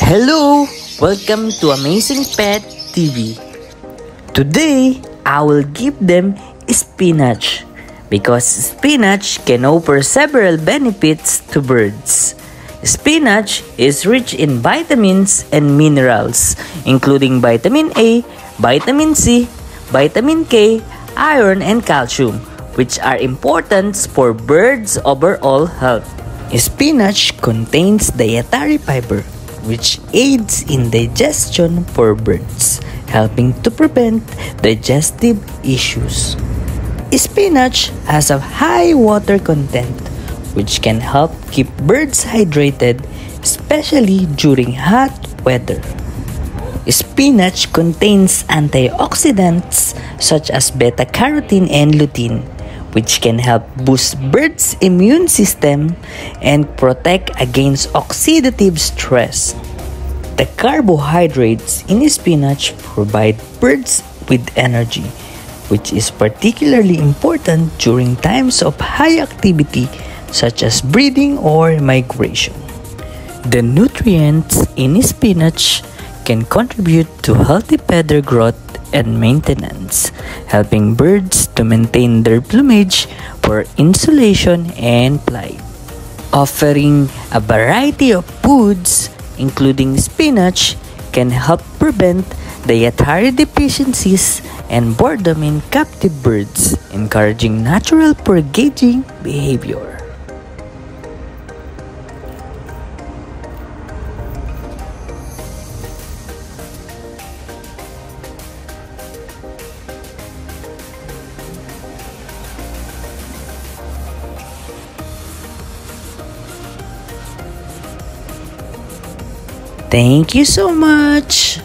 Hello! Welcome to Amazing Pet TV. Today, I will give them spinach because spinach can offer several benefits to birds. Spinach is rich in vitamins and minerals, including vitamin A, vitamin C, vitamin K, iron, and calcium, which are important for birds' overall health. Spinach contains dietary fiber, which aids in digestion for birds, helping to prevent digestive issues. Spinach has a high water content, which can help keep birds hydrated, especially during hot weather. Spinach contains antioxidants such as beta-carotene and lutein, which can help boost birds' immune system and protect against oxidative stress. The carbohydrates in spinach provide birds with energy, which is particularly important during times of high activity such as breeding or migration. The nutrients in spinach can contribute to healthy feather growth and maintenance, helping birds to maintain their plumage for insulation and flight. Offering a variety of foods, including spinach, can help prevent dietary deficiencies and boredom in captive birds, encouraging natural foraging behavior. Thank you so much!